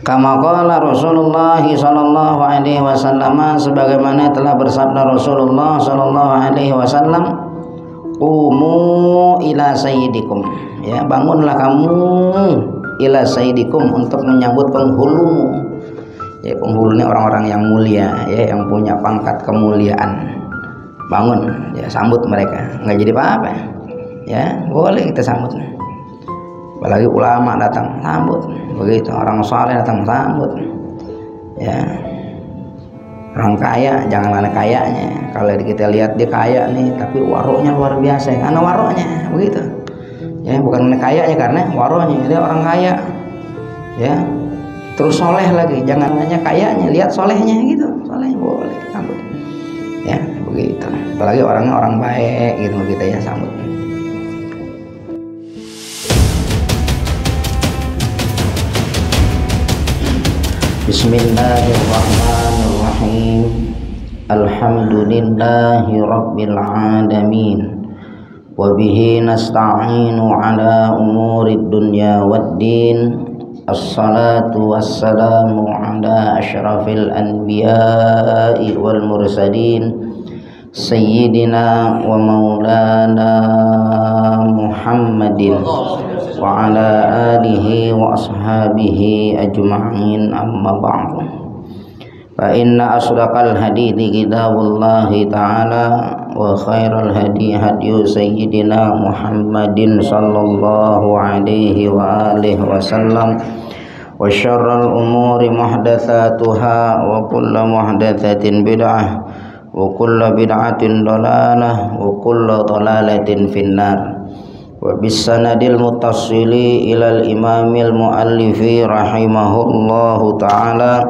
Kama qala Rasulullah sallallahu alaihi wasallam, sebagaimana telah bersabda Rasulullah sallallahu alaihi wasallam, qumu ila sayyidikum, ya, bangunlah kamu ila sayyidikum, untuk menyambut penghulumu. Ya, penghulunya orang-orang yang mulia, ya, yang punya pangkat kemuliaan. Bangun, ya, sambut mereka. Nggak jadi apa-apa, ya, boleh kita sambut. Apalagi ulama datang, sambut. Begitu orang saleh datang, sambut. Ya, orang kaya jangan ada kayanya. Kalau kita lihat dia kaya nih, tapi waroknya luar biasa, karena waroknya begitu. Ya, bukan kayanya karena waroknya, dia orang kaya. Ya, terus soleh lagi, jangan hanya kayanya, lihat solehnya gitu. Solehnya boleh sambut. Ya, begitu. Apalagi orangnya orang baik gitu, kita ya sambut. Bismillahirrahmanirrahim. Alhamdulillahi rabbil alamin. Wa bihi nasta'inu ala umurid dunya waddin. Assalatu wassalamu ala asyrafil anbiya'i wal mursalin, sayyidina wa maulana Muhammadin wa ala alihi wa ashabihi ajma'in, amma ba'du. Fa inna asdaqal hadithi kitabullahi ta'ala, wa khairal hadi hadyu sayyidina Muhammadin sallallahu alaihi wa alihi wasallam, wa syarral umuri muhdatsatuha, wa kullu muhdatsatin bid'ah, wa kullu bid'atin dhalalah, wa kullu dhalalatin finnar. Wa bisanadil muttassili ilal imamil muallifi rahimahullahu ta'ala,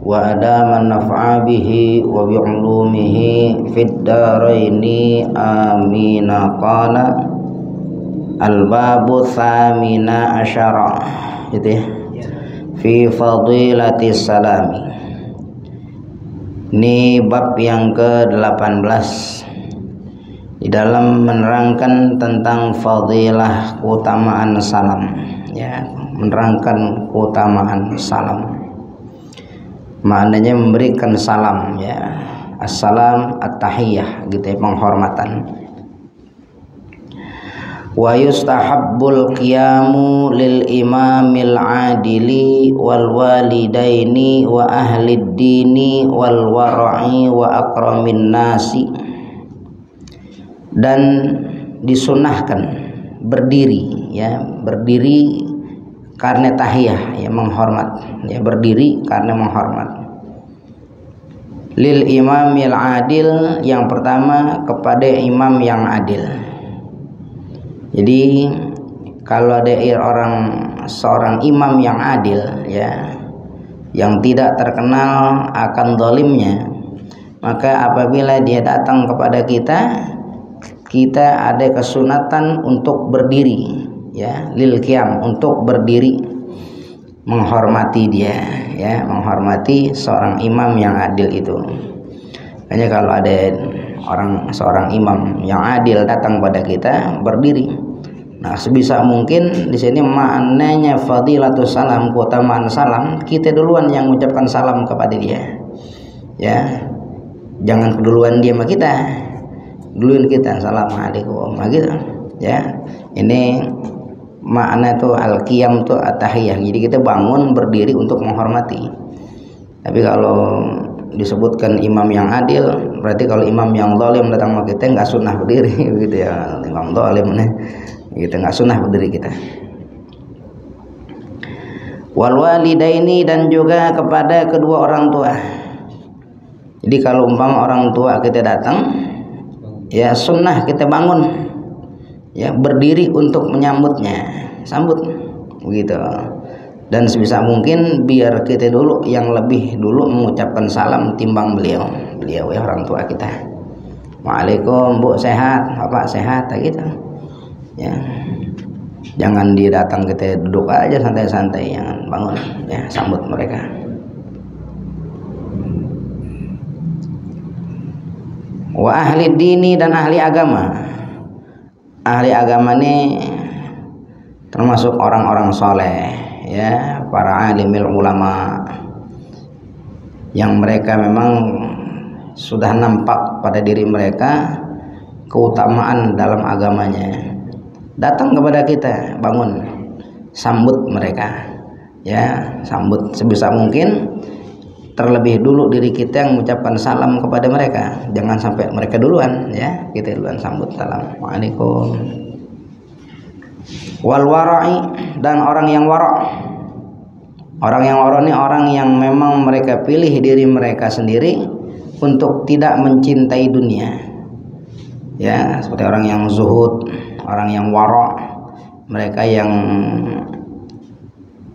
wa adaman naf'a bihi wa bi'ulumihi fid daraini amina. Qala al-babu thamina asyara, gitu ya, fi fadilatis salami. Ini bab yang ke-18 di dalam menerangkan tentang fadilah, keutamaan salam, ya, menerangkan keutamaan salam. Maknanya memberikan salam, ya, assalam at-tahiyyah, gitu ya, penghormatan. Wa yustahabbul qiyamu lil imamil adili wal walidaini wa ahlid dini wal wara'i wa akramin nasi. Dan disunahkan berdiri, ya, berdiri karena tahiyah, ya, menghormat, ya, berdiri karena menghormat. Lil imamil adil, yang pertama kepada imam yang adil. Jadi kalau ada seorang imam yang adil, ya, yang tidak terkenal akan zalimnya, maka apabila dia datang kepada kita ada kesunatan untuk berdiri, ya, lil qiyam, untuk berdiri menghormati dia, ya, menghormati seorang imam yang adil itu. Hanya kalau ada seorang imam yang adil datang pada kita, berdiri. Nah, sebisa mungkin di sini maknanya fadilatus salam, keutamaan salam, kita duluan yang mengucapkan salam kepada dia, ya, jangan keduluan dia sama kita, duluin kita, assalamualaikum, gitu, ya. Ini makna tuh al-qiyam tuh at-tahiyyah. Jadi kita bangun berdiri untuk menghormati. Tapi kalau disebutkan imam yang adil, berarti kalau imam yang zalim datang sama kita, nggak sunnah berdiri, gitu ya. Imam zalim nih, gitu, nggak sunnah berdiri kita. Wal walidaini, dan juga kepada kedua orang tua. Jadi kalau umpama orang tua kita datang, ya, sunnah kita bangun, ya, berdiri untuk menyambutnya, sambut, begitu. Dan sebisa mungkin biar kita dulu yang lebih dulu mengucapkan salam timbang beliau, ya, orang tua kita. Waalaikum, Bu, sehat, Bapak sehat, gitu, ya. Jangan dia datang kita duduk aja santai-santai, jangan, bangun, ya, sambut mereka. Wa ahli dini, dan ahli agama. Ahli agama ini termasuk orang-orang soleh, ya, para alimil ulama yang mereka memang sudah nampak pada diri mereka keutamaan dalam agamanya, datang kepada kita, bangun, sambut mereka, ya, sambut sebisa mungkin. Terlebih dulu diri kita yang mengucapkan salam kepada mereka, jangan sampai mereka duluan, ya, kita duluan sambut salam, waalaikum. Wal wara'i, dan orang yang wara'. Orang yang wara' ini orang yang memang mereka pilih diri mereka sendiri untuk tidak mencintai dunia, ya, seperti orang yang zuhud, orang yang wara', mereka yang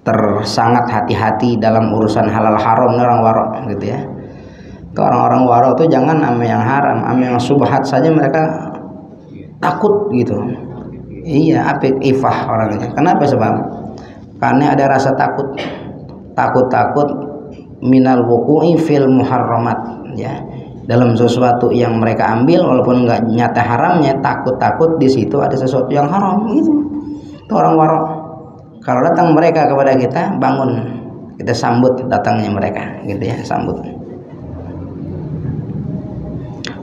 tersangat hati-hati dalam urusan halal haram, orang wara' gitu ya. Orang-orang wara' itu jangan sama yang haram, sama yang subhat saja mereka takut gitu. Iya, apik ifah orangnya. Kenapa? Sebab karena ada rasa takut minal wuqu'i fil muharramat, ya, dalam sesuatu yang mereka ambil walaupun enggak nyata haramnya, takut di situ ada sesuatu yang haram gitu. Itu orang wara'. Kalau datang mereka kepada kita, bangun, kita sambut datangnya mereka, gitu ya, sambut.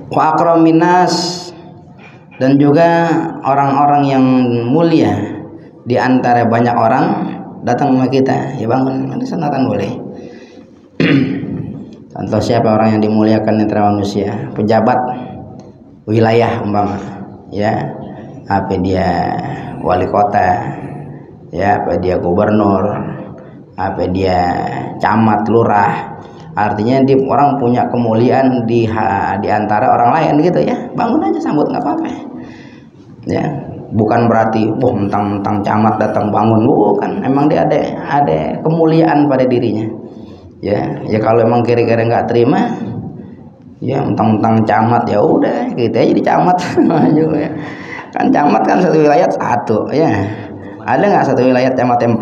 Wa akramin nas, dan juga orang-orang yang mulia di antara banyak orang datang sama kita, ya bangun, ada sunatan boleh. Contoh siapa orang yang dimuliakan antara manusia? Pejabat wilayah umpama, ya, apa dia wali kota, ya, apa dia gubernur, apa dia camat, lurah, artinya dia orang punya kemuliaan di antara orang lain gitu ya, bangun aja sambut, nggak apa-apa, ya, bukan berarti mentang-mentang camat datang bangun, bukan, emang dia ada kemuliaan pada dirinya, ya kalau emang kira-kira nggak terima, ya mentang-mentang camat, ya udah kita aja jadi camat juga ya. Kan camat kan satu wilayah satu, ya. Ada nggak satu wilayah camat 4?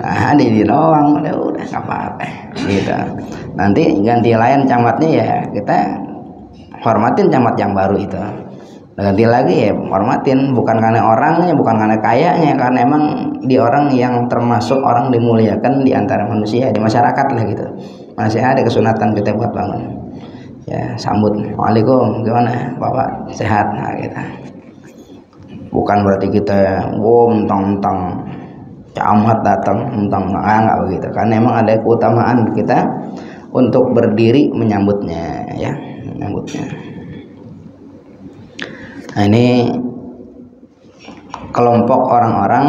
Nah, di doang, udah nggak apa-apa gitu. Nanti ganti lain camatnya, ya kita hormatin camat yang baru itu. Ganti lagi, ya hormatin, bukan karena orangnya, bukan karena kayanya, karena emang di orang yang termasuk orang dimuliakan di antara manusia, di masyarakat lah gitu. Masih ada kesunatan kita buat bangun, ya, sambut, waalaikum, gimana Bapak, sehat, nah gitu. Bukan berarti kita mentang-mentang camat datang, enggak begitu, karena emang ada keutamaan kita untuk berdiri menyambutnya, ya, menyambutnya. Nah, ini kelompok orang-orang,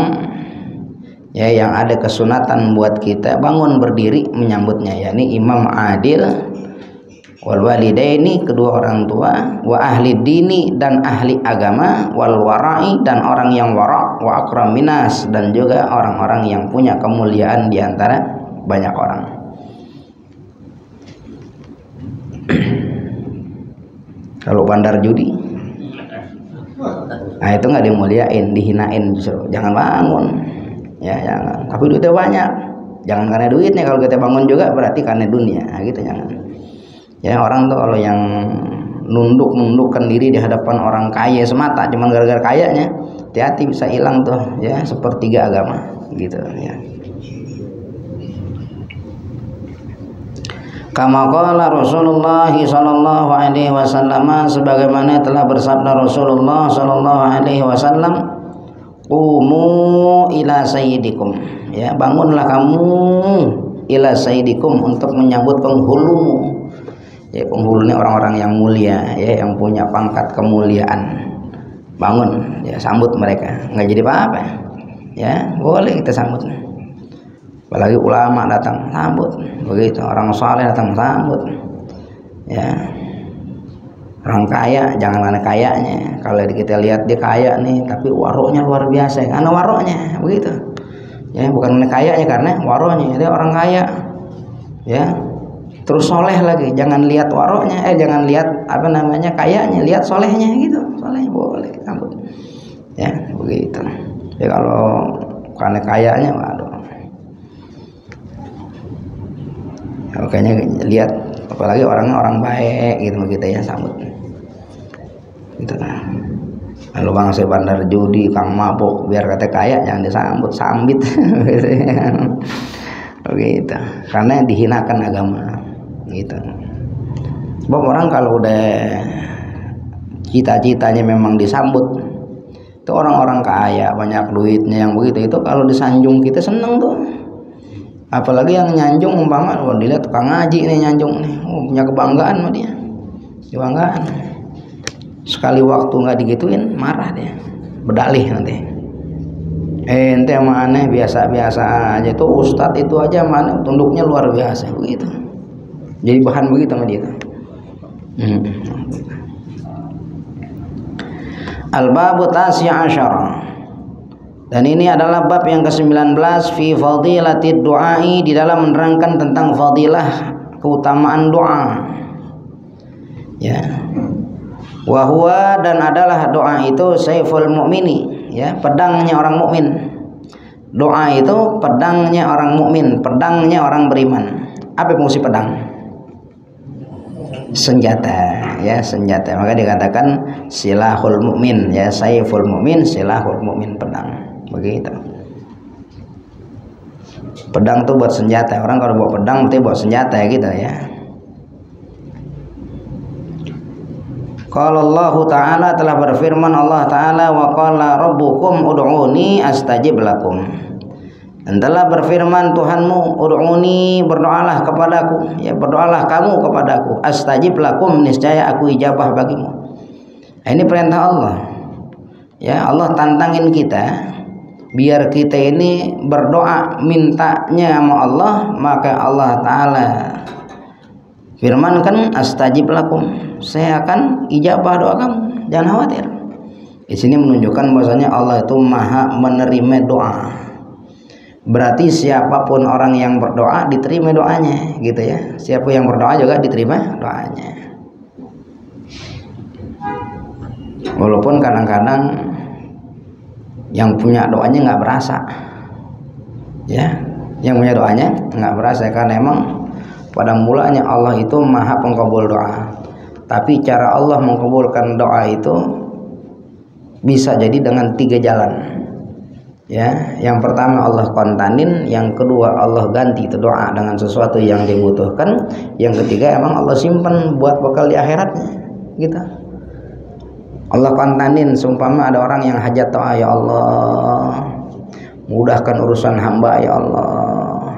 ya, yang ada kesunatan buat kita bangun berdiri menyambutnya, yakni imam adil, wal walidaini, kedua orang tua, wa ahli dini, dan ahli agama, wal wara'i, dan orang yang wara', wa akramin nas, dan juga orang-orang yang punya kemuliaan di antara banyak orang. Kalau bandar judi, nah itu nggak dimuliain, dihinain justru. Jangan bangun, ya jangan. Tapi duitnya banyak, jangan karena duitnya. Kalau kita bangun juga berarti karena dunia, nah, gitu jangan. Ya, orang tuh kalau yang nundukkan diri di hadapan orang kaya semata cuma gara-gara kayanya, hati-hati bisa hilang tuh, ya, sepertiga agama gitu, ya. Kama qala Rasulullah sallallahu alaihi wasallam, sebagaimana telah bersabda Rasulullah sallallahu alaihi wasallam, qumu ila sayyidikum, ya, bangunlah kamu ila sayyidikum, untuk menyambut penghulumu. Ya, penghulu ini orang-orang yang mulia, ya, yang punya pangkat kemuliaan. Bangun, ya, sambut mereka, nggak jadi apa-apa, ya, boleh kita sambut. Apalagi ulama datang, sambut, begitu. Orang saleh datang, sambut, ya. Orang kaya jangan karena kayanya. Kalau kita lihat dia kaya nih, tapi waroknya luar biasa, karena waroknya begitu, ya, bukan karena kayanya, karena waroknya. Dia orang kaya, ya, terus soleh lagi, jangan lihat waroknya, jangan lihat apa namanya kayanya, lihat solehnya gitu, solehnya boleh sambut, ya, begitu. Ya kalau karena kayanya, waduh, makanya lihat, apalagi orangnya orang baik gitu, kita ya sambut gitu. Nah, lalu bangsa bandar judi, kang mabuk, biar kata kaya jangan disambut, sambit gitu. begitu, karena dihinakan agama gitu. Sebab orang kalau udah cita-citanya memang disambut, itu orang-orang kaya banyak duitnya yang begitu, itu kalau disanjung kita seneng tuh. Apalagi yang nyanjung umpama dilihat tukang ngaji nih nyanjung nih, punya kebanggaan sama dia, kebanggaan. Sekali waktu nggak digituin marah dia, berdalih nanti. Ente sama aneh biasa-biasa aja, tuh ustadz itu aja mana tunduknya luar biasa begitu. Jadi bahan begitu sama dia. Al-babu tasi'ashara, dan ini adalah bab yang ke-19 fi fadilatid du'ai, di dalam menerangkan tentang fadilah keutamaan doa. Ya. Wa huwa, dan adalah doa itu saiful mu'mini, ya, pedangnya orang mukmin. Doa itu pedangnya orang mukmin, pedangnya orang beriman. Apa fungsi pedang? Senjata, ya, senjata. Maka dikatakan silahul mukmin, ya, saiful mukmin, silahul mukmin, pedang. Begitu. Pedang tuh buat senjata. Orang kalau bawa pedang berarti buat senjata, ya, gitu ya. Qala Allah Ta'ala, telah berfirman Allah Ta'ala, wa qala rabbukum ud'uni astajib lakum. Dan telah berfirman Tuhanmu, ud'uni, berdoalah kepadaku, ya, berdoalah kamu kepadaku, astajib lakum, niscaya aku ijabah bagimu. Nah, ini perintah Allah. Ya, Allah tantangin kita biar kita ini berdoa mintanya sama Allah, maka Allah Ta'ala firmankan astajib lakum, saya akan ijabah doa kamu, jangan khawatir. Di sini menunjukkan bahwasanya Allah itu maha menerima doa. Berarti siapapun orang yang berdoa diterima doanya, gitu ya. Siapa yang berdoa juga diterima doanya. Walaupun kadang-kadang yang punya doanya nggak berasa, ya, yang punya doanya nggak berasa, karena emang pada mulanya Allah itu maha pengabul doa. Tapi cara Allah mengabulkan doa itu bisa jadi dengan 3 jalan. Ya, yang pertama Allah kontanin, yang kedua Allah ganti itu doa dengan sesuatu yang dibutuhkan, yang ketiga emang Allah simpan buat bekal di akhiratnya, gitu. Allah kontanin, seumpama ada orang yang hajat doa, ya Allah mudahkan urusan hamba, ya Allah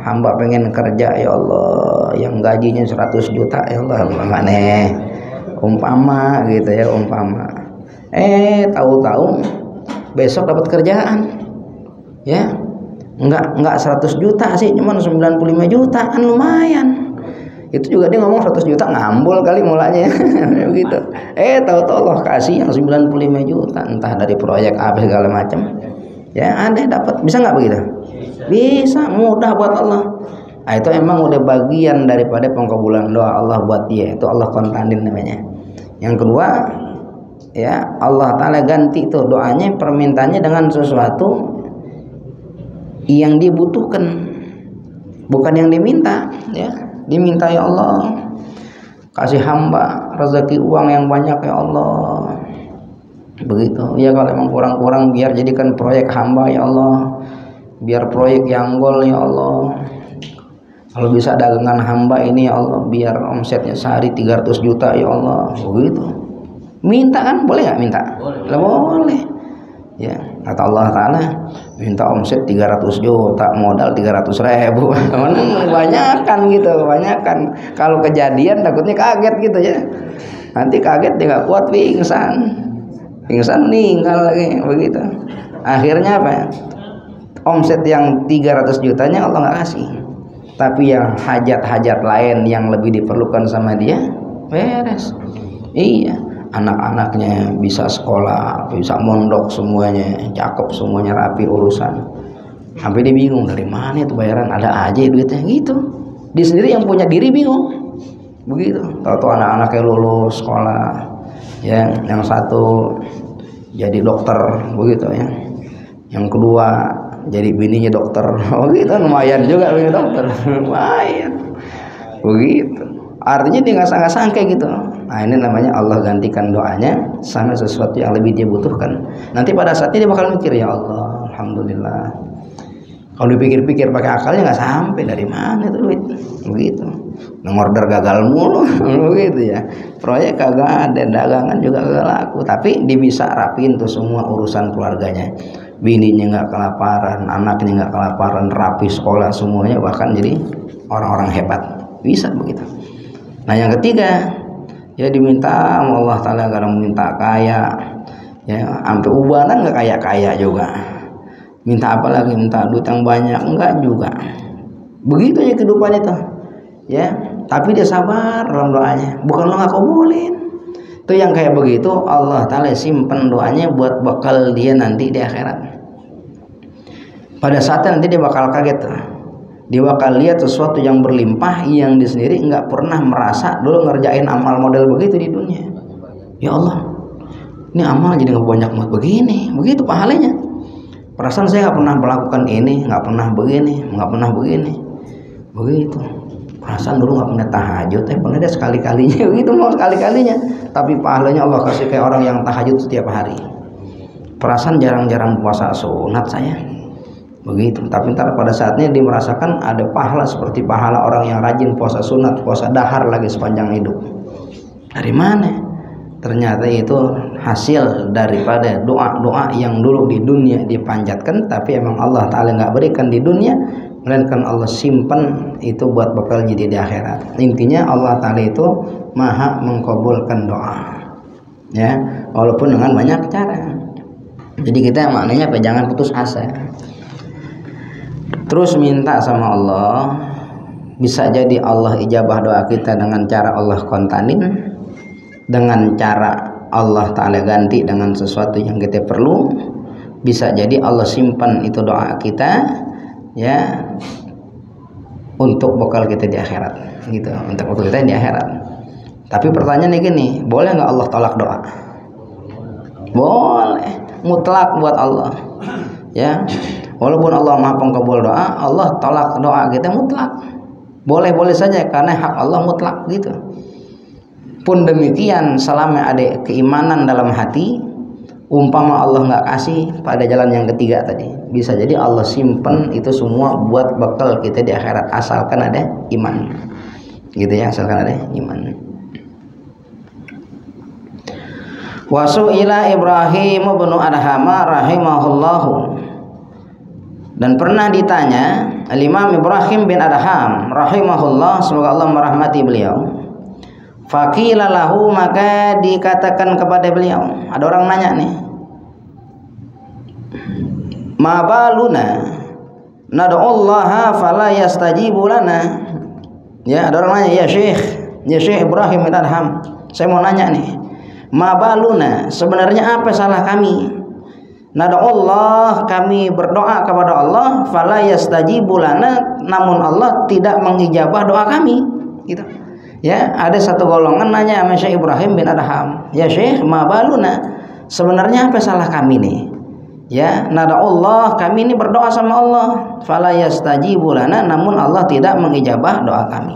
hamba pengen kerja, ya Allah yang gajinya 100 juta, ya Allah umpama gitu ya, umpama tahu-tahu besok dapat kerjaan, ya, enggak 100 juta sih, cuman 95 juta, kan lumayan. Itu juga dia ngomong 100 juta ngambul kali mulanya begitu. Tahu-tahu Allah kasih yang 95 juta, entah dari proyek apa segala macam. Ya, ada dapat, bisa nggak begitu? Bisa, mudah buat Allah. Nah, itu emang udah bagian daripada pengkabulan doa Allah buat dia, itu Allah kontanin namanya. Yang kedua, ya, Allah Ta'ala ganti tuh doanya, permintaannya dengan sesuatu yang dibutuhkan, bukan yang diminta, ya. Diminta, ya Allah kasih hamba rezeki uang yang banyak, ya Allah, begitu. Ya, kalau emang kurang-kurang biar jadikan proyek hamba, ya Allah, biar proyek yang gol, ya Allah. Kalau bisa dagangan hamba ini, ya Allah, biar omsetnya sehari 300 juta, ya Allah, begitu. Minta kan, boleh nggak minta? Boleh. Ya, kata Allah Ta'ala, minta omset 300 juta, modal 300.000. Kebanyakan gitu, kebanyakan. Kalau kejadian takutnya kaget gitu ya. Nanti kaget dia nggak kuat, pingsan meninggal lagi, begitu. Akhirnya apa? Omset yang 300 jutanya Allah nggak kasih. Tapi yang hajat-hajat lain yang lebih diperlukan sama dia, beres. Iya. Anak-anaknya bisa sekolah, bisa mondok semuanya, cakep semuanya, rapi urusan. Sampai dia bingung, dari mana itu bayaran, ada aja duitnya, gitu. Dia sendiri yang punya diri bingung, begitu. Tahu-tahu anak-anaknya lulus sekolah, ya, yang satu jadi dokter, begitu ya. Yang kedua jadi bininya dokter, begitu, lumayan juga bini dokter, lumayan, begitu. Artinya dia nggak sangka-sangka gitu. Nah, ini namanya Allah gantikan doanya sama sesuatu yang lebih dia butuhkan. Nanti pada saatnya dia bakal mikir, ya Allah, alhamdulillah, Kalau dipikir-pikir pakai akalnya nggak sampai, dari mana itu duit begitu. Ngorder gagal mulu begitu ya. Proyek kagak ada, dagangan juga kagak laku, tapi dia bisa rapiin tuh semua urusan keluarganya. Bininya nggak kelaparan, anaknya nggak kelaparan, rapi sekolah semuanya, bahkan jadi orang-orang hebat. Bisa begitu. Nah yang ketiga, ya diminta sama Allah Ta'ala, kadang minta kaya, ya sampai ubanan nggak kaya-kaya juga. Minta apa lagi? Minta duit yang banyak? Enggak juga. Begitu aja kehidupan itu, ya. Tapi dia sabar dalam doanya. Bukan lo nggak kabulin. Itu yang kayak begitu Allah Ta'ala simpen doanya buat bakal dia nanti di akhirat. Pada saatnya nanti dia bakal kaget tuh. Dia bakal lihat sesuatu yang berlimpah yang dia sendiri nggak pernah merasa dulu ngerjain amal model begitu di dunia. Ya Allah, ini amal jadi nggak banyak banget begini, begitu pahalanya. Perasaan saya nggak pernah melakukan ini, nggak pernah begini, begitu. Perasaan dulu nggak pernah tahajud, pernah dia sekali-kalinya, begitu mau sekali-kalinya. Tapi pahalanya Allah kasih kayak orang yang tahajud setiap hari. Perasaan jarang-jarang puasa sunat saya, begitu. Tapi ntar pada saatnya dia merasakan ada pahala seperti pahala orang yang rajin puasa sunat, puasa dahar lagi sepanjang hidup. Dari mana? Ternyata itu hasil daripada doa-doa yang dulu di dunia dipanjatkan, tapi emang Allah Ta'ala nggak berikan di dunia, melainkan Allah simpan itu buat bakal jadi di akhirat. Intinya Allah Ta'ala itu maha mengkabulkan doa, ya, walaupun dengan banyak cara. Jadi kita maknanya apa? Jangan putus asa, terus minta sama Allah. Bisa jadi Allah ijabah doa kita dengan cara Allah kontanin, dengan cara Allah Ta'ala ganti dengan sesuatu yang kita perlu. Bisa jadi Allah simpan itu doa kita, ya, untuk bekal kita di akhirat, gitu, untuk bekal kita di akhirat. Tapi pertanyaannya gini, boleh nggak Allah tolak doa? Boleh, mutlak buat Allah, ya. Walaupun Allah maha pengabul doa, Allah tolak doa kita mutlak. Boleh-boleh saja karena hak Allah mutlak, gitu. Pun demikian selama ada keimanan dalam hati, umpama Allah nggak kasih pada jalan yang ketiga tadi, bisa jadi Allah simpen itu semua buat bekal kita di akhirat, asalkan ada iman, gitu ya, asalkan ada iman. Wasu'ila Ibrahim bin Adham rahimahullahu, dan pernah ditanya Imam Ibrahim bin Adham rahimahullah, semoga Allah merahmati beliau. Faqila lahu, maka dikatakan kepada beliau, ada orang nanya nih, ma baluna nad'ullaha fala yastajibu lana. Ya, ada orang nanya, ya Syekh Ibrahim bin Adham, saya mau nanya nih, ma baluna, sebenarnya apa salah kami? Nad'ullah, kami berdoa kepada Allah, fala yastajibu lana, namun Allah tidak mengijabah doa kami, gitu. Ya, ada satu golongan nanya sama Syekh Ibrahim bin Adham, ya Syekh, ma baluna, sebenarnya apa salah kami nih? Ya, nad'ullah, kami ini berdoa sama Allah, fala yastajibu lana, namun Allah tidak mengijabah doa kami.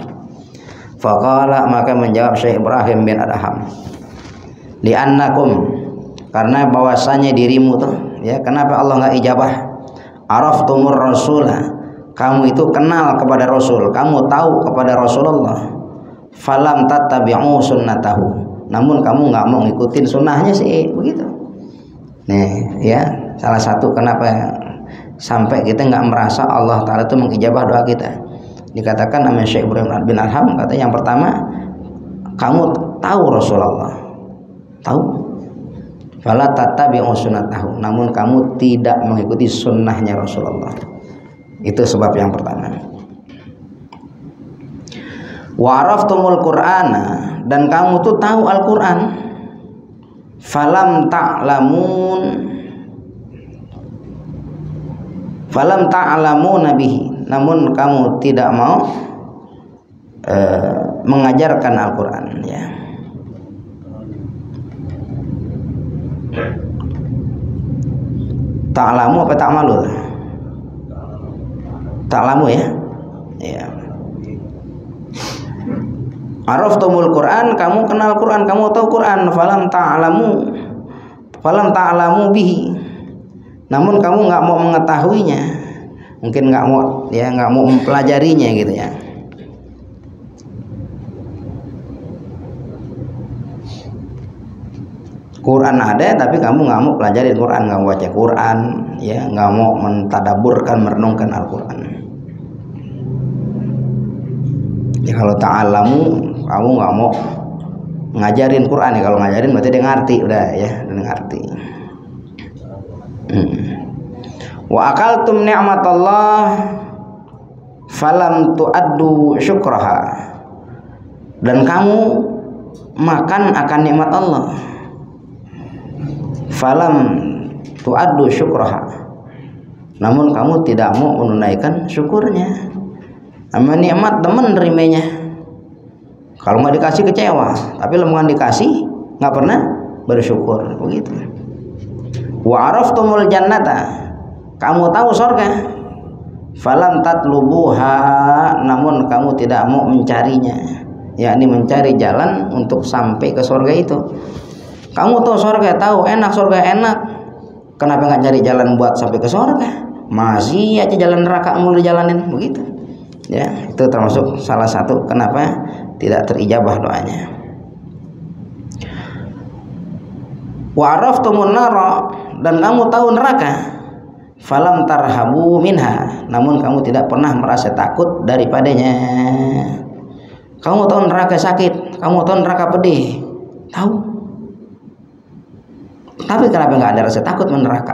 Faqala, maka menjawab Syekh Ibrahim bin Adham, li'annakum, karena bahwasanya dirimu tuh, ya, kenapa Allah nggak ijabah? Araftumur rasulah, kamu itu kenal kepada Rasul, kamu tahu kepada Rasulullah. Falam tattabi'u sunnatahu, namun kamu nggak mau ngikutin sunnahnya sih, begitu. Nih, ya, salah satu kenapa sampai kita nggak merasa Allah Ta'ala itu mengijabah doa kita. Dikatakan nama Syekh Ibrahim bin Adham, katanya yang pertama, kamu tahu Rasulullah, tahu, fala tattabi'u sunnatahu, namun kamu tidak mengikuti sunnahnya Rasulullah. Itu sebab yang pertama. Wa araftumul Qur'ana, dan kamu tuh tahu Al-Qur'an. Falam ta'lamuna bihi, namun kamu tidak mau mengajarkan Al-Qur'an, ya. Ta'lamu apa ta'malu? Ta'lamu, ya. Ya. Araftumul Quran, kamu kenal Quran, kamu tahu Quran. Falam ta'lamu bihi, namun kamu nggak mau mengetahuinya. mungkin nggak mau mempelajarinya gitu ya. Quran ada tapi kamu nggak mau pelajari Quran, nggak mau baca Quran, ya nggak mau mentadaburkan, merenungkan Al-Quran. Ya kalau ta'alamu kamu nggak mau ngajarin Quran ya, kalau ngajarin berarti dia ngerti udah ya, dia ngerti. Wa akaltum ni'matallah falam tu'addu syukraha, dan kamu makan akan nikmat Allah. Falam tu'addu syukraha, namun kamu tidak mau menunaikan syukurnya. Sama nikmat demen nerimanya, kalau nggak dikasih kecewa, tapi lemongan dikasih nggak pernah bersyukur, begitu. Wa araftumul jannata, kamu tahu surga. Falam tatlubuha, namun kamu tidak mau mencarinya, yakni mencari jalan untuk sampai ke surga itu. Kamu tahu surga, tahu enak, surga enak, kenapa nggak cari jalan buat sampai ke surga? Masih aja jalan neraka mulu dijalanin, begitu. Ya, itu termasuk salah satu kenapa tidak terijabah doanya. Wa araftumun nara, dan kamu tahu neraka. Falam tarhabu minha, namun kamu tidak pernah merasa takut daripadanya. Kamu tahu neraka sakit, kamu tahu neraka pedih, tahu. Tapi kenapa nggak ada rasa takut neraka?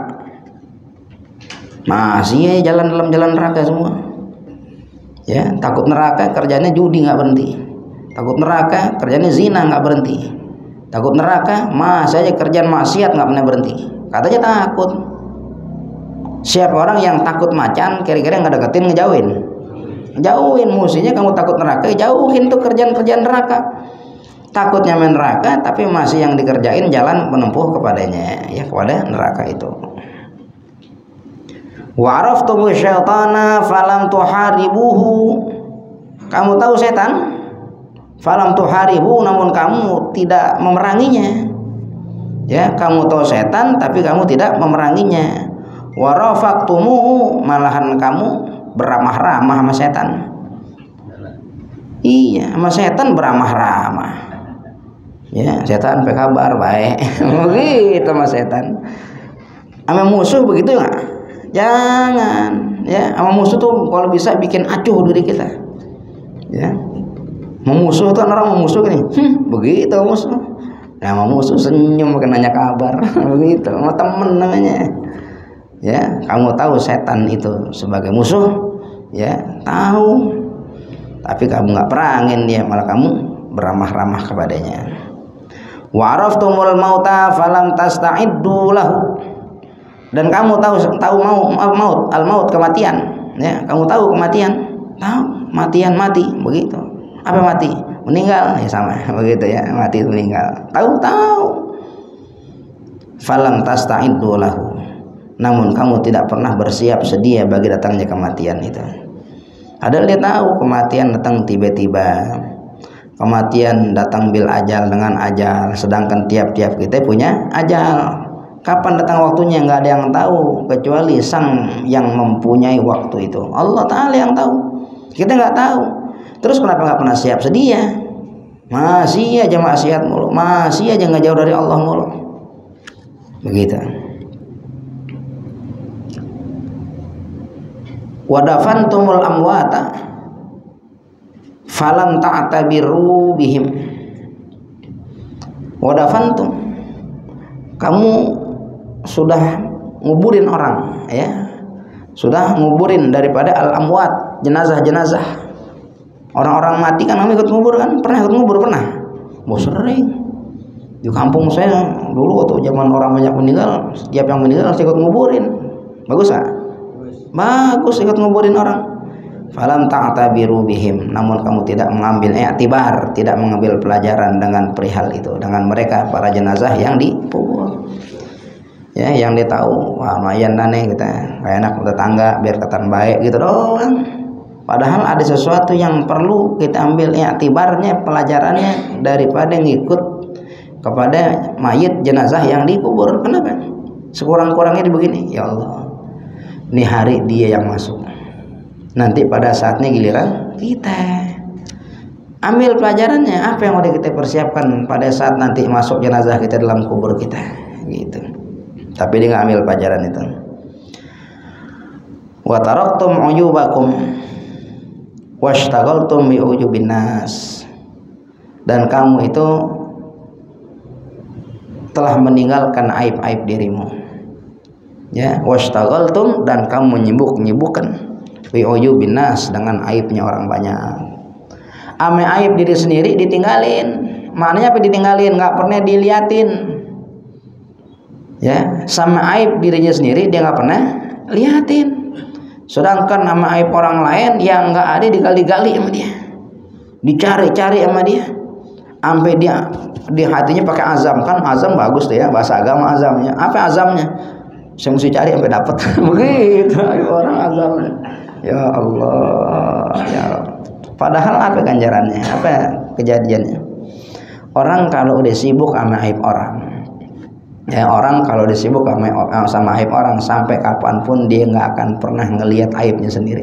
Masih ya jalan dalam jalan neraka semua. Ya, takut neraka kerjanya judi nggak berhenti. Takut neraka kerjanya zina nggak berhenti. Takut neraka masih aja kerjaan maksiat nggak pernah berhenti. Katanya takut. Siapa orang yang takut macan, kira-kira nggak deketin, ngejauhin. Jauhin, musuhnya kamu takut neraka, jauhin tuh kerjaan-kerjaan neraka. Takutnya main neraka, tapi masih yang dikerjain jalan menempuh kepadanya, ya kepada neraka itu. Wa araftumu syaitana falam tuharibuhu, kamu tahu setan, falam tuharibu, namun kamu tidak memeranginya. Ya, kamu tahu setan tapi kamu tidak memeranginya. Wa rafaqtumuhu, malahan kamu beramah-ramah sama setan. Iya, sama setan beramah-ramah. Ya, setan apa kabar baik. Begitu sama setan. Sama musuh begitu nggak? Jangan. Ya, sama musuh tuh kalau bisa bikin acuh diri kita. Ya, memusuh tuh orang memusuh gini. Begitu musuh. Nah, sama musuh senyum makin nanya kabar. Begitu. Sama temen namanya. Ya, kamu tahu setan itu sebagai musuh. Ya, tahu. Tapi kamu nggak perangin dia, malah kamu beramah-ramah kepadanya. Wa araftumul mauta falam tasta'iddu lahu, dan kamu tahu maut, al-maut, kematian. Ya, kamu tahu kematian, tahu mati, begitu. Apa mati? Meninggal, ya sama, begitu ya, mati meninggal. Tahu. Falam tasta'iddu lahu, namun kamu tidak pernah bersiap sedia bagi datangnya kematian itu. Padahal dia tahu kematian datang tiba-tiba. Kematian datang bil ajal, dengan ajal, sedangkan tiap-tiap kita punya ajal. Kapan datang waktunya nggak ada yang tahu kecuali Sang yang mempunyai waktu itu. Allah Ta'ala yang tahu, kita nggak tahu. Terus kenapa nggak pernah siap sedia? Masih aja maksiat mulu, masih aja nggak jauh dari Allah mulu. Begitu. Wadafantumul amwata falam ta'tabiru bihim. Wadafantum, kamu sudah nguburin orang, ya, sudah nguburin daripada al-amwat, jenazah-jenazah. Orang-orang mati kan kamu ikut ngubur kan? Pernah ikut ngubur? Pernah? Mau sering. Di kampung saya dulu waktu zaman orang banyak meninggal, setiap yang meninggal harus ikut nguburin. Bagus gak? Bagus ikut nguburin orang. Falam ta'tabiru bihim, namun kamu tidak mengambil i'tibar, tidak mengambil pelajaran dengan perihal itu, dengan mereka para jenazah yang dikubur. Ya, yang dia tahu, wah lumayan nih kita, kayak enak tetangga biar ketan baik gitu doang. Padahal ada sesuatu yang perlu kita ambil i'tibarnya, pelajarannya, daripada ngikut kepada mayit jenazah yang dikubur. Kenapa? Sekurang-kurangnya begini, ya Allah, Ini hari dia yang masuk. Nanti pada saatnya giliran kita. Ambil pelajarannya, apa yang udah kita persiapkan pada saat nanti masuk jenazah kita dalam kubur kita, gitu. Tapi dia nggak ambil pelajaran itu. Wa taraktum uyubakum washtaghaltum bi ujubin nas. Dan kamu itu telah meninggalkan aib-aib dirimu. Ya, washtaghaltum, dan kamu menyibukkan bi ujubin nas, dengan aibnya orang banyak. Ame aib diri sendiri ditinggalin. Maknanya apa ditinggalin? Nggak pernah diliatin. Ya, sama aib dirinya sendiri dia nggak pernah liatin. Sedangkan sama aib orang lain yang nggak ada digali-gali sama dia, dicari-cari sama dia, sampai dia di hatinya pakai azam. Kan azam bagus tuh ya, bahasa agama azamnya. Apa azamnya? Saya mesti cari sampai dapat. Begitu orang azamnya. Ya Allah, ya Allah. Padahal apa ganjarannya? Apa kejadiannya? Orang kalau udah sibuk sama aib orang, ya, orang kalau udah sibuk sama aib orang, sampai kapanpun dia nggak akan pernah ngelihat aibnya sendiri.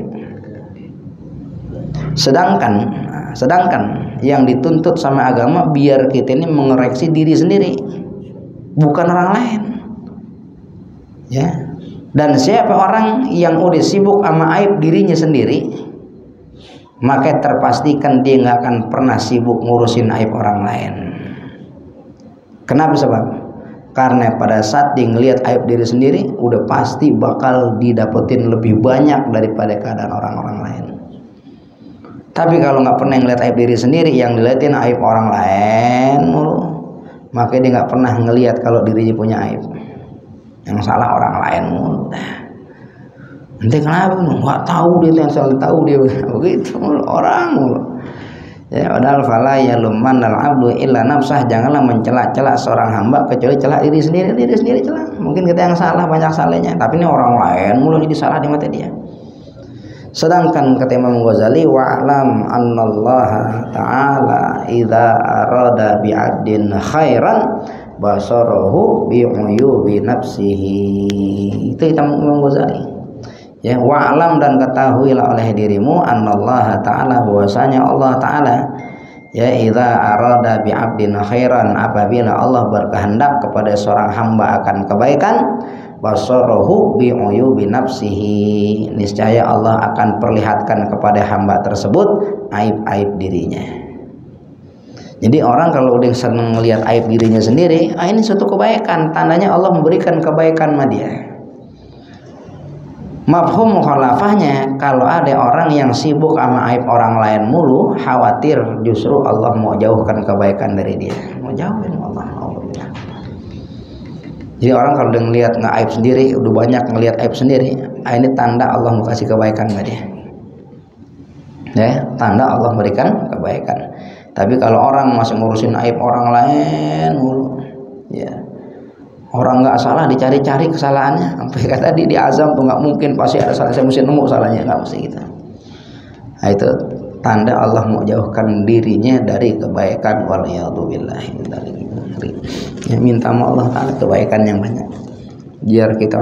Sedangkan yang dituntut sama agama biar kita ini mengoreksi diri sendiri, bukan orang lain. Ya. Dan siapa orang yang udah sibuk sama aib dirinya sendiri, maka terpastikan dia nggak akan pernah sibuk ngurusin aib orang lain. Kenapa sebab? Karena pada saat dia ngelihat aib diri sendiri, udah pasti bakal didapetin lebih banyak daripada keadaan orang-orang lain. Tapi kalau nggak pernah ngelihat aib diri sendiri, yang dilihatin aib orang lain mulu, maka dia nggak pernah ngelihat kalau dirinya punya aib. Yang salah orang lain mulu. Nanti kenapa? Nggak tahu dia, yang selalu tahu dia, begitu orang mulu. Ya, padahal fala yaluman al-abdu illa nafsah. Janganlah mencela-cela seorang hamba kecuali cela diri sendiri cela. Mungkin kita yang salah, banyak salahnya, tapi ini orang lain mulu jadi salah di mata dia. Sedangkan kata Imam Ghazali, wa'lam annallaha ta'ala idza arada bi'abdin khairan basarahu bi'uyubi nafsihi. Itu Imam Ghazali. Ya, wa'lam, dan ketahuilah oleh dirimu annallaha ta'ala, bahwasanya Allah ta'ala, ya, idza arada bi'abdin khairan, apabila Allah berkehendak kepada seorang hamba akan kebaikan, basarahu bi'uyubi nafsihi, niscaya Allah akan perlihatkan kepada hamba tersebut aib-aib dirinya. Jadi orang kalau udah senang melihat aib dirinya sendiri, ini suatu kebaikan, tandanya Allah memberikan kebaikan sama dia. Mafhum mukhalafahnya, kalau ada orang yang sibuk sama aib orang lain mulu, khawatir justru Allah mau jauhkan kebaikan dari dia, mau jauhin Allah. Jadi orang kalau udah ngelihat nggak aib sendiri, udah banyak ngelihat aib sendiri, ini tanda Allah mau kasih kebaikan sama dia. Ya, tanda Allah memberikan kebaikan. Tapi kalau orang masih ngurusin aib orang lain mulu, ya, orang nggak salah dicari-cari kesalahannya, sampai kata di azam tuh nggak mungkin, pasti ada salah, saya mesti nemu salahnya, nggak mesti gitu. Nah, itu tanda Allah mau jauhkan dirinya dari kebaikan. Waliyadzubillahi min dzalik. Ya, minta sama Allah Ta'ala kebaikan yang banyak, biar kita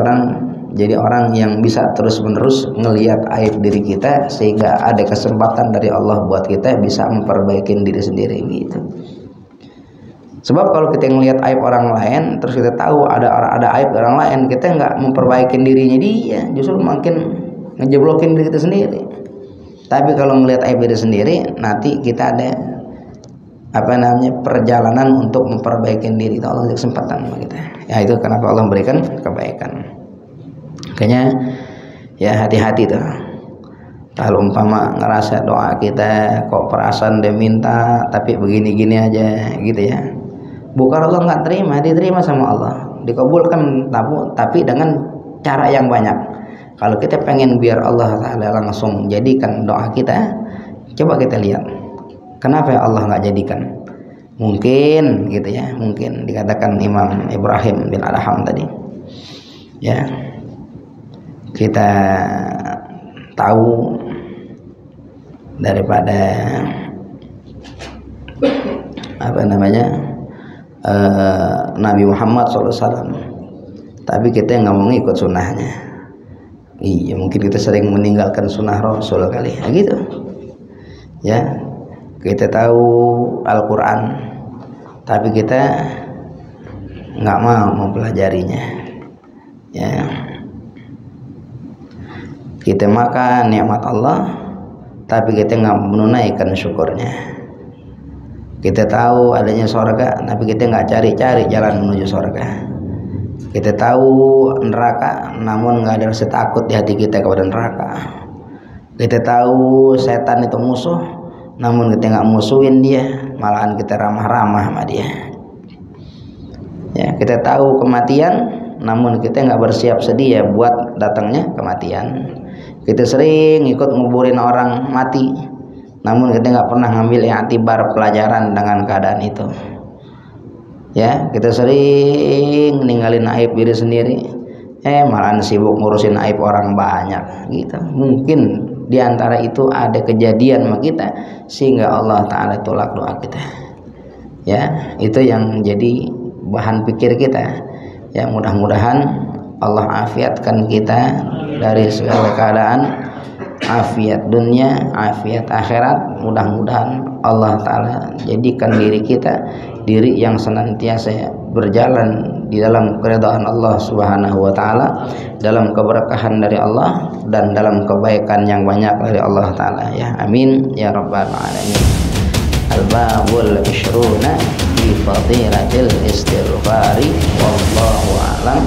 jadi orang yang bisa terus-menerus ngelihat aib diri kita, sehingga ada kesempatan dari Allah buat kita bisa memperbaiki diri sendiri gitu. Sebab kalau kita ngelihat aib orang lain, terus kita tahu ada aib orang lain, kita nggak memperbaiki dirinya dia, justru makin ngejeblokin diri kita sendiri. Tapi kalau ngelihat aib diri sendiri, nanti kita ada perjalanan untuk memperbaiki diri. Allah beri kesempatan bagi kita. Ya, itu kenapa Allah memberikan kebaikan. Makanya ya hati-hati tuh. Kalau umpama ngerasa doa kita kok perasaan dia minta tapi begini-gini aja gitu ya, bukan Allah nggak terima, diterima sama Allah, dikabulkan, tapi dengan cara yang banyak. Kalau kita pengen biar Allah Ta'ala langsung jadikan doa kita, coba kita lihat kenapa Allah nggak jadikan. Mungkin gitu ya, mungkin dikatakan Imam Ibrahim bin Adham tadi ya, kita tahu daripada Nabi Muhammad SAW, tapi kita nggak mau ngikut sunnahnya. Iya, mungkin kita sering meninggalkan sunnah Rasul kali, gitu. Ya, kita tahu Al-Quran, tapi kita nggak mau mempelajarinya. Ya, kita makan nikmat Allah, tapi kita nggak menunaikan syukurnya. Kita tahu adanya surga, tapi kita nggak cari-cari jalan menuju surga. Kita tahu neraka, namun nggak ada rasa takut di hati kita kepada neraka. Kita tahu setan itu musuh, namun kita nggak musuhin dia, malahan kita ramah-ramah sama dia. Ya, kita tahu kematian, namun kita nggak bersiap sedia buat datangnya kematian. Kita sering ikut nguburin orang mati, namun kita nggak pernah ngambil i'tibar pelajaran dengan keadaan itu. Ya, kita sering ninggalin aib diri sendiri, malahan sibuk ngurusin aib orang banyak, gitu. Mungkin di antara itu ada kejadian sama kita sehingga Allah Ta'ala tolak doa kita. Ya, itu yang jadi bahan pikir kita. Ya, mudah-mudahan Allah afiatkan kita dari segala keadaan, afiat dunia, afiat akhirat. Mudah-mudahan Allah Ta'ala jadikan diri kita diri yang senantiasa berjalan di dalam keridhaan Allah Subhanahu wa Ta'ala, dalam keberkahan dari Allah dan dalam kebaikan yang banyak dari Allah Ta'ala. Ya, amin ya rabbal alamin. Al-babul ishruna fi fadilatil istighfari wallahu a'lam.